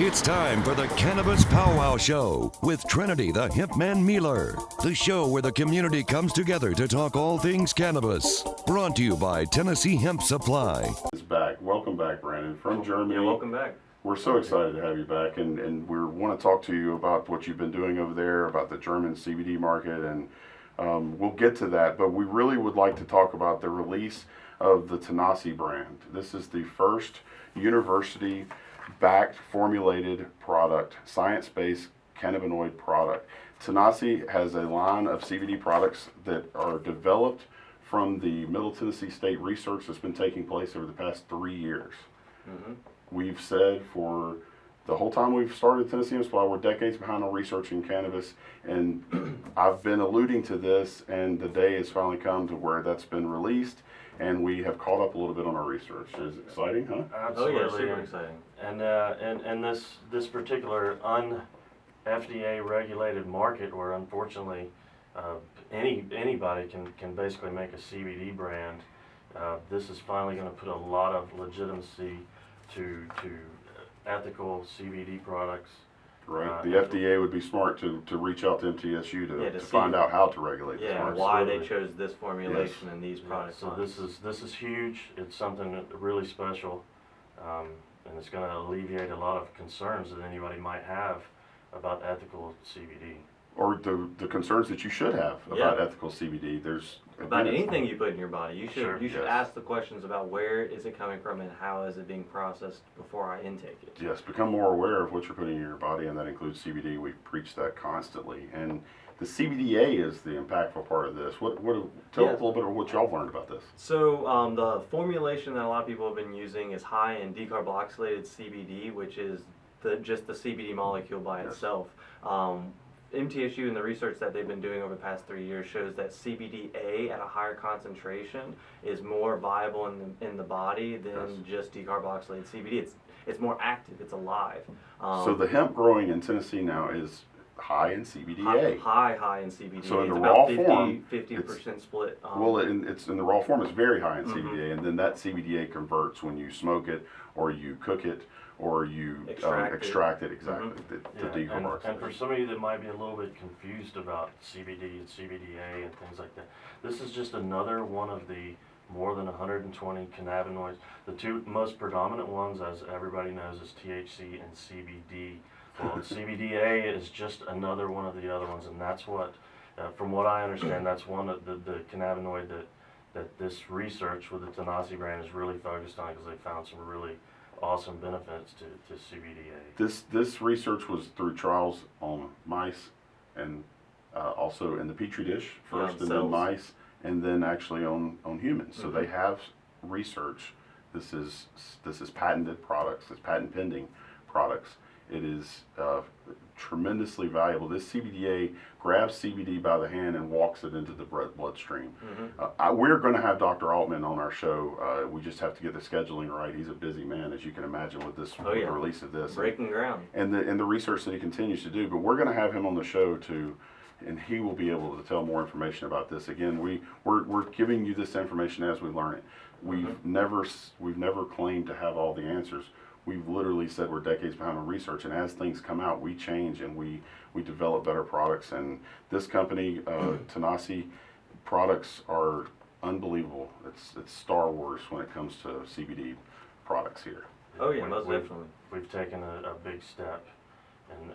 It's time for the Cannabis PowWow Show with Trinity the Hemp Man Mealer. The show where the community comes together to talk all things cannabis. Brought to you by Tennessee Hemp Supply. Is back. Welcome back, Brandon, from Germany. Yeah, welcome back. We're so excited to have you back, and we want to talk to you about what you've been doing over there, about the German CBD market, and we'll get to that. But we really would like to talk about the release of the Tennessee brand. This is the first university-backed formulated product, science-based cannabinoid product. Tennessee has a line of CBD products that are developed from the Middle Tennessee State research that's been taking place over the past 3 years. Mm-hmm. We've said for the whole time we've started Tennessee Hemp Supply, we're decades behind on researching cannabis, and I've been alluding to this, and the day has finally come to where that's been released, and we have caught up a little bit on our research. Is it exciting, huh? Absolutely, oh, yeah, super exciting. And this particular FDA regulated market, where unfortunately anybody can basically make a CBD brand, this is finally going to put a lot of legitimacy to ethical CBD products. Right. The FDA would be smart to reach out to MTSU to find out how to regulate this market. Why they chose this formulation and these products. Yeah, so this is huge. It's something really special, and it's going to alleviate a lot of concerns that anybody might have about ethical CBD. Or the concerns that you should have about ethical CBD. There's about anything you put in your body. You should Yes. ask the questions about where is it coming from and how is it being processed before I intake it. Yes, become more aware of what you're putting in your body, and that includes CBD. We preach that constantly, and the CBDA is the impactful part of this. Tell us a little bit of what y'all learned about this. So the formulation that a lot of people have been using is high in decarboxylated CBD, which is just the CBD molecule by itself. MTSU and the research that they've been doing over the past 3 years shows that CBDA at a higher concentration is more viable in the body than just decarboxylated CBD. It's more active. It's alive. So the hemp growing in Tennessee now is high in CBDA. High in CBDA. So in it's the raw about form, 50% split. It's in the raw form. It's very high in CBDA, and then that CBDA converts when you smoke it, or you cook it, or you extract it. Exactly. The decarboxylation. And for some of you that might be a little bit confused about CBD and CBDA and things like that, this is just another one of the more than 120 cannabinoids. The two most predominant ones, as everybody knows, is THC and CBD. Well, CBDA is just another one of the other ones, and that's what, from what I understand, that's one of the cannabinoid that this research with the Tennessee brand is really focused on, because they found some really awesome benefits to CBDA. This research was through trials on mice, and also in the petri dish first, and then mice, and then actually on humans. So they have research. This is patented products. It's patent pending products. It is tremendously valuable. This CBDA grabs CBD by the hand and walks it into the bloodstream. We're going to have Dr. Altman on our show. We just have to get the scheduling right. He's a busy man, as you can imagine, with this with the release of this. Breaking ground. And the research that he continues to do. But we're going to have him on the show too, and he will be able to tell more information about this. Again, we're giving you this information as we learn it. We've never claimed to have all the answers. We've literally said we're decades behind on research, and as things come out, we change and we develop better products. And this company, Tennessee, products are unbelievable. It's Star Wars when it comes to CBD products here. Oh yeah, most definitely. We've taken a big step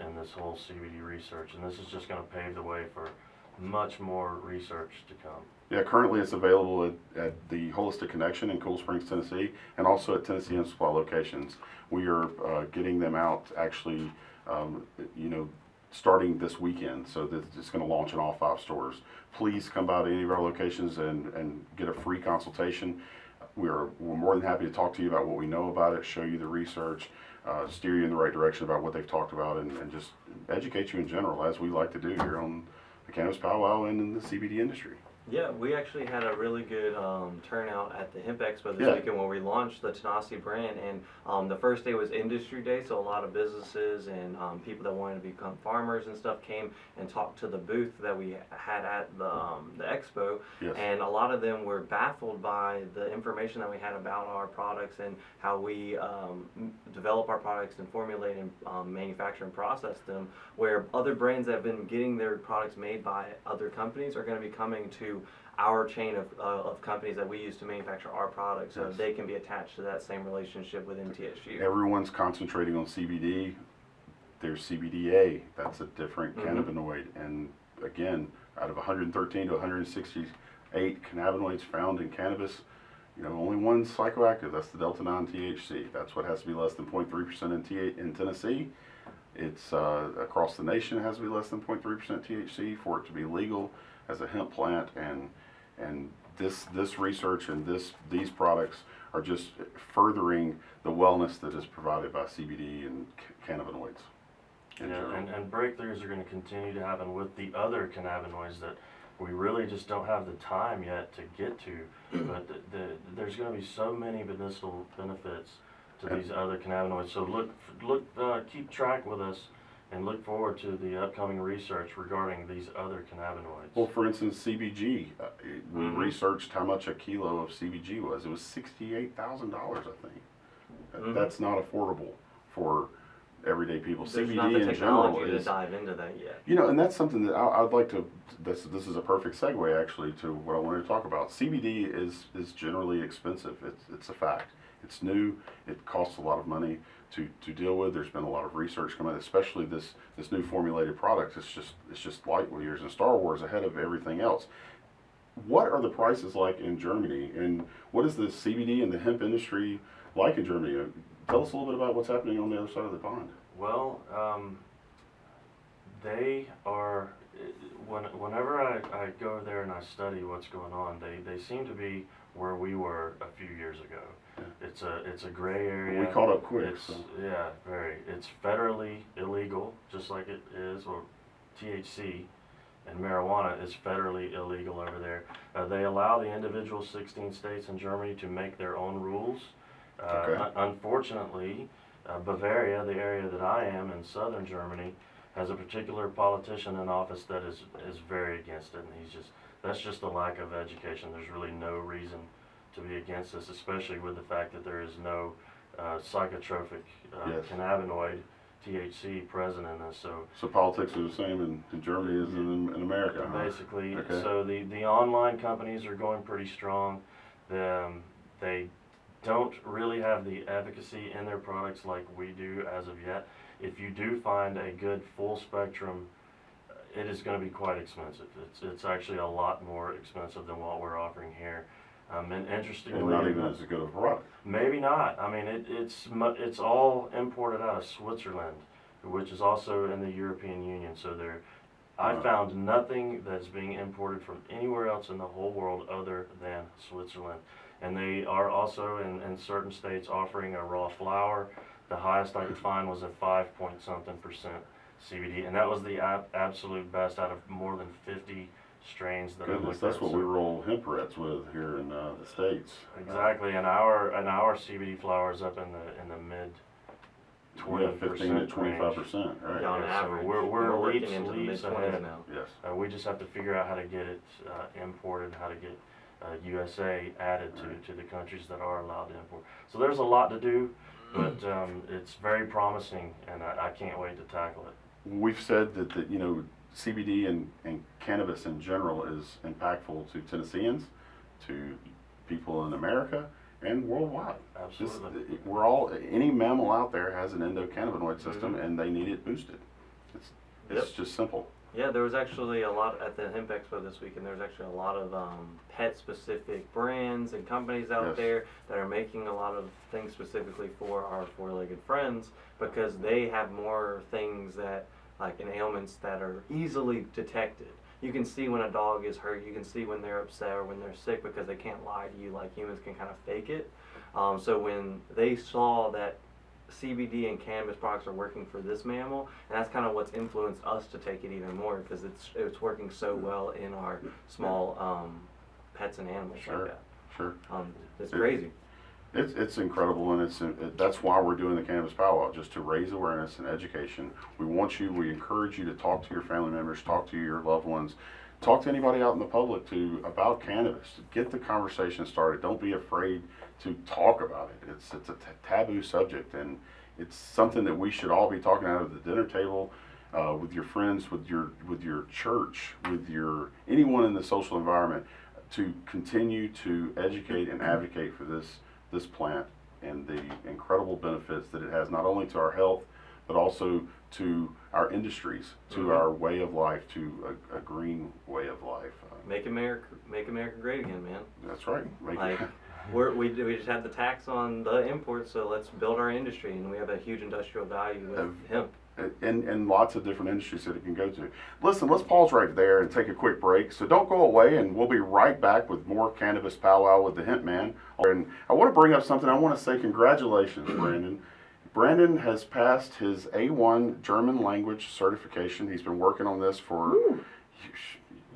in this whole CBD research, and this is just going to pave the way for much more research to come. Yeah, currently it's available at the Holistic Connection in Cool Springs, Tennessee, and also at Tennessee Hemp Supply locations. We are getting them out actually, starting this weekend. So that it's going to launch in all 5 stores. Please come by to any of our locations and get a free consultation. We're more than happy to talk to you about what we know about it, show you the research, steer you in the right direction about what they've talked about, and just educate you in general, as we like to do here on the Cannabis PowWow and in the CBD industry. Yeah, we actually had a really good turnout at the Hemp Expo this Yeah. weekend when we launched the Tanasi brand. And the first day was Industry Day, so a lot of businesses and people that wanted to become farmers and stuff came and talked to the booth that we had at the expo. Yes. And a lot of them were baffled by the information that we had about our products and how we develop our products and formulate and manufacture and process them, where other brands that have been getting their products made by other companies are going to be coming to our chain of companies that we use to manufacture our products, so Yes. they can be attached to that same relationship with MTSU. Everyone's concentrating on CBD. There's CBDA. That's a different cannabinoid. And again, out of 113 to 168 cannabinoids found in cannabis, only one's psychoactive. That's the delta-9 THC. That's what has to be less than 0.3% in Tennessee. It's across the nation, it has to be less than 0.3% THC for it to be legal as a hemp plant. And this research and these products are just furthering the wellness that is provided by CBD and cannabinoids. And breakthroughs are going to continue to happen with the other cannabinoids that we really just don't have the time yet to get to. But there's going to be so many medicinal benefits to these other cannabinoids. So keep track with us and look forward to the upcoming research regarding these other cannabinoids. Well, for instance, CBG. We researched how much a kilo of CBG was. It was $68,000, I think. That's not affordable for everyday people. There's CBD not the in technology general to is, dive into that yet. and that's something that I'd like to. This is a perfect segue actually to what I wanted to talk about. CBD is generally expensive. It's a fact. It's new. It costs a lot of money to deal with. There's been a lot of research coming, especially this new formulated product. It's just light years and Star Wars ahead of everything else. What are the prices like in Germany, and what is the CBD and the hemp industry like in Germany? Tell us a little bit about what's happening on the other side of the pond. Well, they are, whenever I go over there and I study what's going on, they seem to be where we were a few years ago. Yeah. It's a gray area. We caught up quick. Yeah, very. It's federally illegal, just like it is, or THC and marijuana is federally illegal over there. They allow the individual 16 states in Germany to make their own rules. Unfortunately, Bavaria, the area that I am in southern Germany, has a particular politician in office that is very against it, and that's just a lack of education. There's really no reason to be against this, especially with the fact that there is no psychotropic cannabinoid THC present in this. So politics are the same in Germany as in America. Basically, Okay. so the online companies are going pretty strong. They don't really have the efficacy in their products like we do as of yet. If you do find a good full spectrum, it is going to be quite expensive. It's actually a lot more expensive than what we're offering here. And interestingly, And not even as good of a product. Maybe not. I mean, it's all imported out of Switzerland, which is also in the European Union. So I found nothing that's being imported from anywhere else in the whole world other than Switzerland. And they are also in certain states offering a raw flower. The highest I could find was a 5-point-something% CBD, and that was the absolute best out of more than 50 strains that I looked at. That's what we roll hemp-reds with here in the States. Exactly, and our CBD flower is up in the mid 20%, 15 to 25%, right? On Yeah, so average, we're looking leaps into the leaps mid-20s ahead. now. Yes. We just have to figure out how to get it imported, how to get USA added to the countries that are allowed to import. So there's a lot to do, but it's very promising, and I can't wait to tackle it. We've said that CBD and cannabis in general is impactful to Tennesseans, to people in America, and worldwide. Absolutely. Any mammal out there has an endocannabinoid system, and they need it boosted. It's just simple. Yeah, there was actually a lot at the Hemp Expo this week, and there's actually a lot of pet-specific brands and companies out there that are making a lot of things specifically for our four-legged friends, because they have more things that, like in ailments that are easily detected. You can see when a dog is hurt, you can see when they're upset or when they're sick, because they can't lie to you like humans can kind of fake it. So when they saw that CBD and cannabis products are working for this mammal, and that's kind of what's influenced us to take it even more, because it's working so well in our small pets and animals like that. Sure. It's crazy. It's incredible, and that's why we're doing the Cannabis PowWow, just to raise awareness and education. We encourage you to talk to your family members, talk to your loved ones, talk to anybody out in the public about cannabis. Get the conversation started. Don't be afraid to talk about it. It's a taboo subject, and it's something that we should all be talking out of the dinner table, with your friends, with your church, with anyone in the social environment, to continue to educate and advocate for this plant and the incredible benefits that it has, not only to our health, but also to our industries, to our way of life, to a green way of life. Make America great again, man. That's right. We just had the tax on the imports, so let's build our industry, and we have a huge industrial value with hemp. And lots of different industries that it can go to. Listen, let's pause right there and take a quick break. So don't go away, and we'll be right back with more Cannabis PowWow with the Hemp Man. And I want to bring up something. I want to say congratulations, Brandon. Brandon has passed his A1 German language certification. He's been working on this for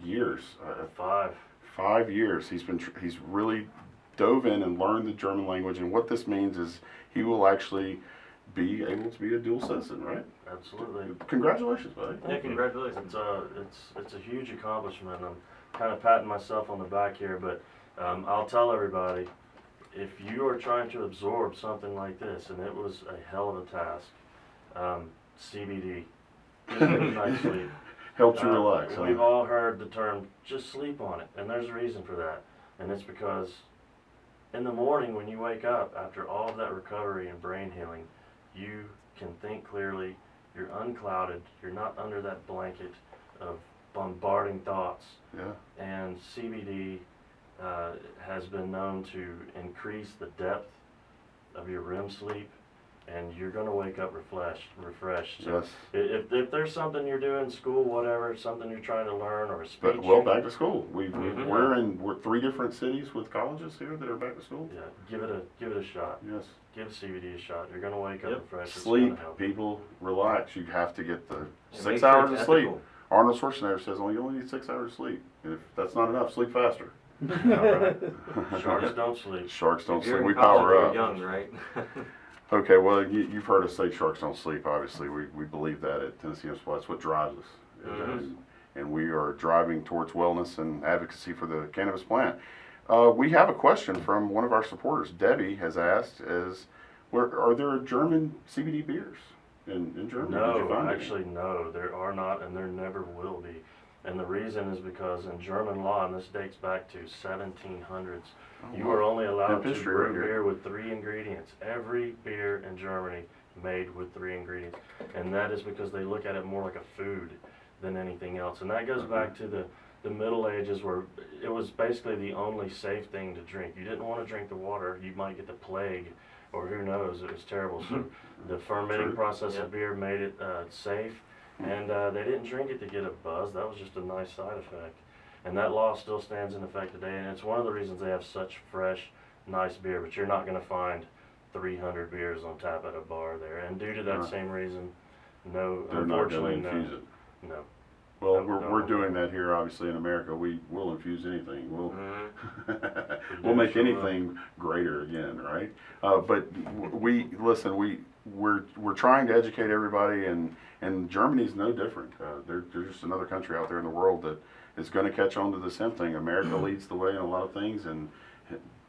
years. 5 years. He's really dove in and learned the German language, and what this means is he will actually be able to be a dual citizen, right? Absolutely. Congratulations, buddy. Yeah, congratulations. It's a huge accomplishment. I'm kind of patting myself on the back here, but I'll tell everybody, if you are trying to absorb something like this, and it was a hell of a task, CBD, just get a night's sleep. Helps you relax. We've all heard the term, just sleep on it, and there's a reason for that. And it's because in the morning when you wake up, after all of that recovery and brain healing, you can think clearly, you're unclouded, you're not under that blanket of bombarding thoughts. Yeah. And CBD has been known to increase the depth of your REM sleep, and you're going to wake up refreshed. So yes. If there's something you're doing, school, whatever, something you're trying to learn, or a speech. Well, back to school. We're 3 different cities with colleges here that are back to school. Yeah, give it a shot. Yes. Give CBD a shot. You're going to wake up refreshed. Sleep, people, relax. You have to get the 6 make sure hours it's of sleep. ethical. Arnold Schwarzenegger says you only need 6 hours of sleep. If that's not enough, sleep faster. Sharks don't sleep. Sharks don't If you're sleep. in We college, power you're up. young, right? Okay, well, you've heard us say sharks don't sleep, obviously. We believe that at Tennessee Hemp Supply. That's what drives us. And we are driving towards wellness and advocacy for the cannabis plant. We have a question from one of our supporters. Debbie has asked, are there German CBD beers in Germany? No, actually no, there are not, and there never will be. And the reason is because in German law, and this dates back to 1700s, you are only allowed to brew beer with 3 ingredients. Every beer in Germany made with 3 ingredients. And that is because they look at it more like a food than anything else. And that goes back to the Middle Ages, where it was basically the only safe thing to drink. You didn't want to drink the water, you might get the plague, or who knows, it was terrible. So the fermenting process of beer made it safe. And they didn't drink it to get a buzz. That was just a nice side effect. And that law still stands in effect today. And it's one of the reasons they have such fresh, nice beer. But you're not going to find 300 beers on tap at a bar there. And due to that same reason, no, they're unfortunately, not going to infuse it. No. Well, we're doing that here, obviously, in America. We'll infuse anything. We'll make anything greater again, right? But we're trying to educate everybody, and Germany's no different. They're just another country out there in the world that is going to catch on to this hemp thing. America leads the way in a lot of things, and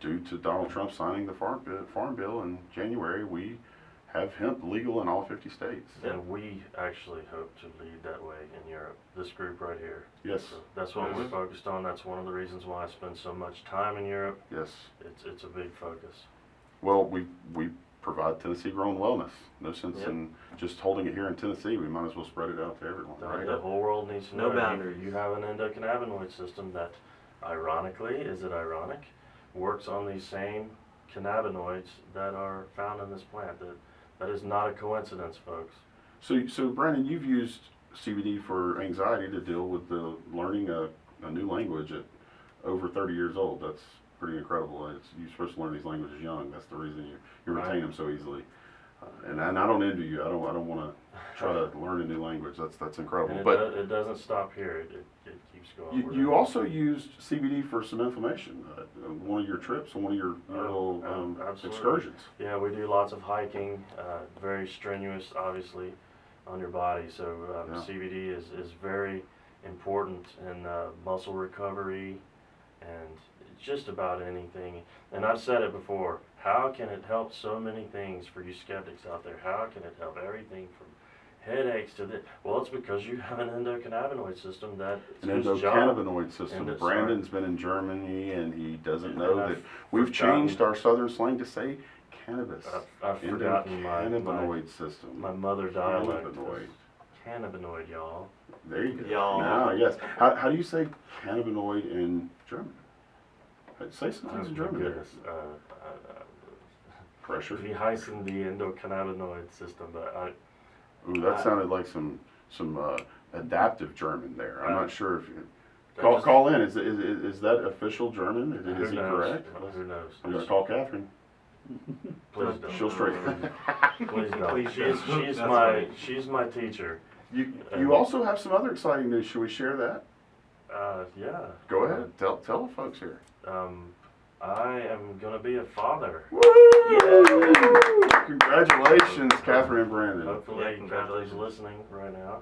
due to Donald Trump signing the farm bill in January, we have hemp legal in all 50 states. And we actually hope to lead that way in Europe, this group right here. Yes. So that's what we're focused on. That's one of the reasons why I spend so much time in Europe. Yes. It's a big focus. Well, we provide Tennessee-grown wellness. No sense in just holding it here in Tennessee. We might as well spread it out to everyone, right? The whole world needs to know. No boundaries. You have an endocannabinoid system that, ironically, is it ironic, works on these same cannabinoids that are found in this plant. That is not a coincidence, folks. So Brandon, you've used CBD for anxiety to deal with the learning a new language at over 30 years old. That's pretty incredible. You're supposed to learn these languages young. That's the reason you retain them so easily. And I don't envy you. I don't want to try to learn a new language. That's incredible. And But it doesn't stop here. It keeps going. you also used CBD for some inflammation. One of your trips, on one of your little absolutely. excursions. Yeah, we do lots of hiking, very strenuous, obviously, on your body. So Yeah. CBD is very important in muscle recovery and just about anything. And I've said it before, how can it help so many things for you skeptics out there? How can it help everything from headaches to the, well, it's because you have an endocannabinoid system that An endocannabinoid system. Brandon's been in Germany and he doesn't know that we've changed our southern slang to say cannabis. I've forgotten Endocannabinoid system. my mother dialect. Cannabinoid. Cannabinoid, y'all. There you go. Y'all. Now, yes. How do you say cannabinoid in German? Say some things in German. Goodness. Pressure. Wie heißen die endocannabinoid system? But Ooh, that sounded like some adaptive German there. I'm not sure if you just- call in. Is that official German? Is he knows? correct? Who knows? I'm gonna call Catherine. Please don't. She'll straighten. Please don't. Please don't. She's That's my fine. she's my teacher. You also have some other exciting news. Should we share that? Yeah. Go ahead. Tell the folks here. I am gonna be a father. Woo! Congratulations, Catherine and Brandon. Hopefully, Yeah, congratulations. Catherine's listening right now.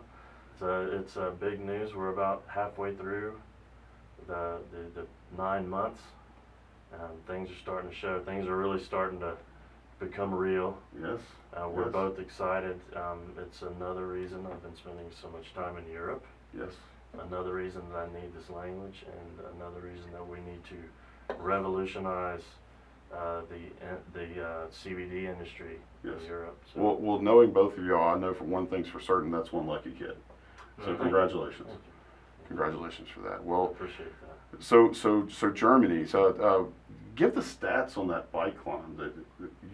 It's big news. We're about halfway through the 9 months. Things are starting to show. Things are really starting to become real. Yes. We're Yes. both excited. It's another reason I've been spending so much time in Europe. Yes. Another reason that I need this language, and another reason that we need to revolutionize the CBD industry Yes. in Europe. So, Well, knowing both of y'all, I know for one thing's for certain, that's one lucky kid. So Thank congratulations. thank you. Congratulations for that. I Well, appreciate that. so Germany. So give the stats on that bike climb that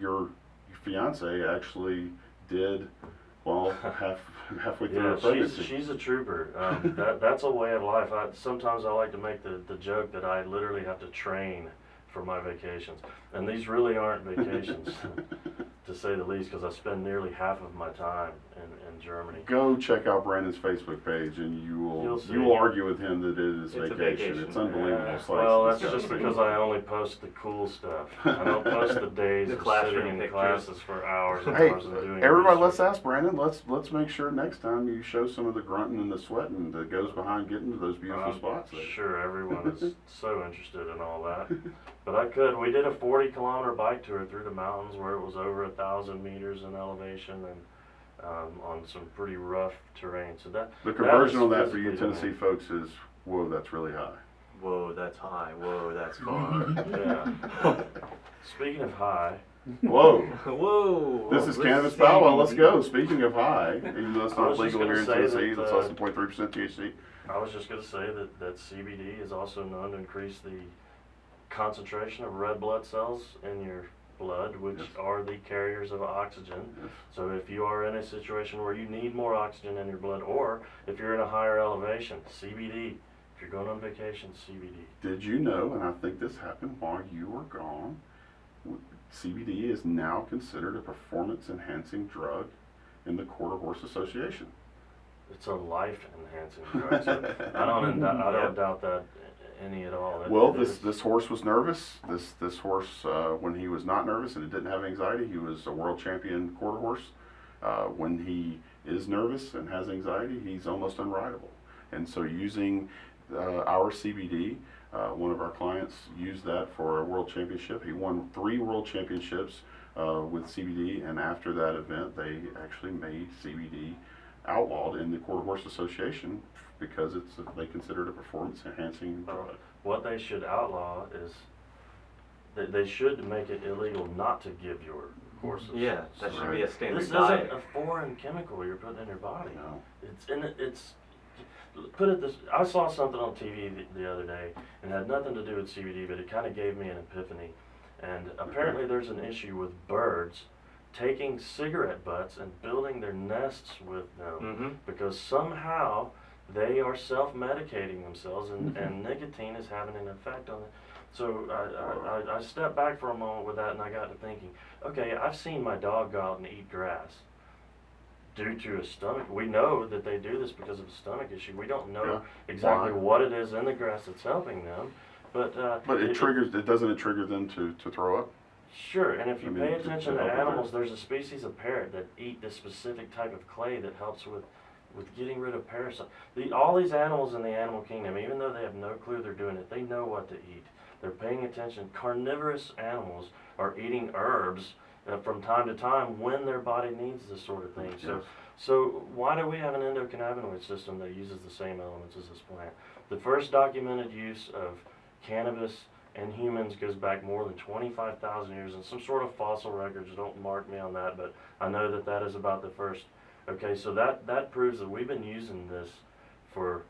your fiance actually did. Well, halfway through her Yeah, pregnancy. she's a trooper. That's a way of life. Sometimes I like to make the joke that I literally have to train for my vacations, and these really aren't vacations, to say the least, because I spend nearly half of my time in Germany. Go check out Brandon's Facebook page, and you You'll see. will argue with him that it is It's a vacation. vacation. It's unbelievable. Yeah, sights well, and that's stuff. just because I only post the cool stuff. I don't post the days The of classroom sitting in pictures. classes for hours and Hey, hours and doing everybody, research. let's ask Brandon. Let's make sure next time you show some of the grunting and the sweating that goes behind getting to those beautiful I'm spots. There. sure everyone is so interested in all that. But I could. We did a 40-kilometer bike tour through the mountains where it was over 1,000 meters in elevation and on some pretty rough terrain. So The conversion is on that for you physically Tennessee folks is, whoa, that's really high. Whoa, that's high. Whoa, that's far. Yeah. Speaking of high, Whoa. Whoa. This is let's Cannabis see. PowWow. Let's go. Speaking of high, even though it's I not was just legal gonna here in say Tennessee, that, that's less than 0.3% THC. I was just going to say that CBD is also known to increase the concentration of red blood cells in your blood, which Yes. are the carriers of oxygen. Yes. So if you are in a situation where you need more oxygen in your blood, or if you're in a higher elevation, CBD. If you're going on vacation, CBD. Did you know, and I think this happened while you were gone, CBD is now considered a performance-enhancing drug in the Quarter Horse Association. It's a life-enhancing drug. So I don't doubt that any at all. Well, It is- this horse was nervous. This horse, when he was not nervous and it didn't have anxiety, he was a world champion quarter horse. When he is nervous and has anxiety, he's almost unrideable. And so using our CBD, one of our clients used that for a world championship. He won 3 world championships with CBD, and after that event, they actually made CBD outlawed in the Quarter Horse Association because they consider it a performance-enhancing drug. What they should outlaw is they should make it illegal not to give your horses. Yeah, that should be a standard This diet. isn't a foreign chemical you're putting in your body. No. It's in it. It's put it this. I saw something on TV the other day, and it had nothing to do with CBD, but it kind of gave me an epiphany. And apparently, there's an issue with birds taking cigarette butts and building their nests with them Mm-hmm. because somehow they are self-medicating themselves, and nicotine is having an effect on it. So I stepped back for a moment with that, and I got to thinking, okay, I've seen my dog go out and eat grass due to a stomach. We know that they do this because of a stomach issue. We don't know exactly what it is in the grass that's helping them, but it triggers. It doesn't it trigger them to throw up? Sure, and if you pay attention to help animals, there's a species of parrot that eat this specific type of clay that helps with getting rid of parasites. All these animals in the animal kingdom, even though they have no clue they're doing it, they know what to eat. They're paying attention. Carnivorous animals are eating herbs from time to time when their body needs this sort of thing. So why do we have an endocannabinoid system that uses the same elements as this plant? The first documented use of cannabis in humans goes back more than 25,000 years, and some sort of fossil records, don't mark me on that, but I know that that is about the first. Okay, so that proves that we've been using this for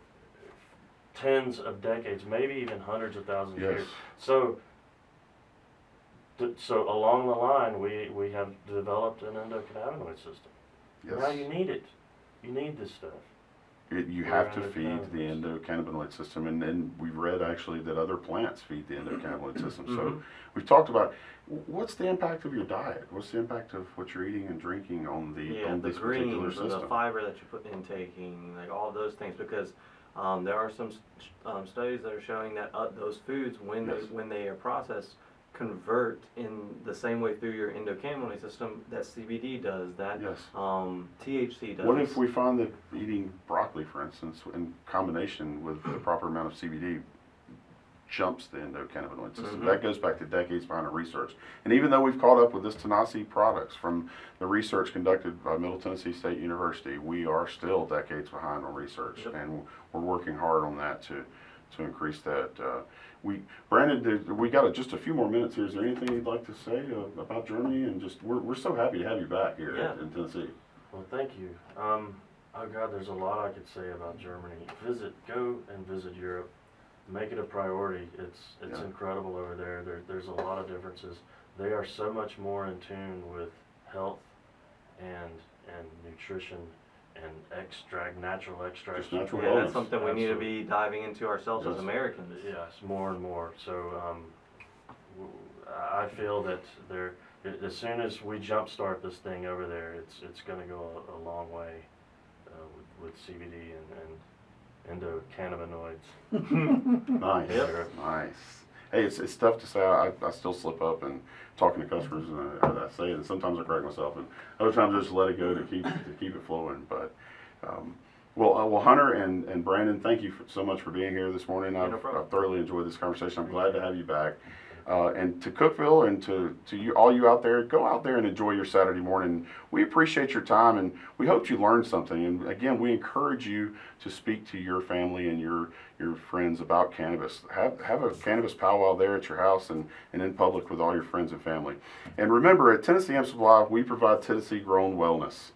tens of decades, maybe even hundreds of thousands of years. So along the line, we have developed an endocannabinoid system. Yes. Now you need it. You need this stuff. You have to feed the endocannabinoid system, and then we've read actually that other plants feed the endocannabinoid system. So we've talked about what's the impact of your diet? What's the impact of what you're eating and drinking on this particular system? The fiber that you put intaking, like all of those things, because there are some studies that are showing that those foods, when they are processed, convert in the same way through your endocannabinoid system that CBD does, that THC does. What if we find that eating broccoli, for instance, in combination with the proper amount of CBD jumps the endocannabinoid system? That goes back to decades behind the research. And even though we've caught up with this Tennessee products from the research conducted by Middle Tennessee State University, we are still decades behind on research, and we're working hard on that to increase that. Brandon, we got just a few more minutes here. Is there anything you'd like to say about Germany? And just we're so happy to have you back here in Tennessee. Well, thank you. Oh God, there's a lot I could say about Germany. Go and visit Europe. Make it a priority. It's incredible over there. There's a lot of differences. They are so much more in tune with health and nutrition and natural extracts. That's something we need to be diving into ourselves as Americans. Yes, more and more. So I feel that as soon as we jumpstart this thing over there, it's going to go a long way with CBD and endocannabinoids. Nice, nice. Hey, it's tough to say. I still slip up and talking to customers, and I say it, and sometimes I correct myself, and other times I just let it go to keep it flowing. But well, Hunter and Brandon, thank you so much for being here this morning. I've thoroughly enjoyed this conversation. I'm glad to have you back. And to Cookeville and to you, all you out there, go out there and enjoy your Saturday morning. We appreciate your time, and we hope you learned something. And again, we encourage you to speak to your family and your friends about cannabis. Have a cannabis powwow there at your house and in public with all your friends and family. And remember, at Tennessee Hemp Supply, we provide Tennessee-grown wellness.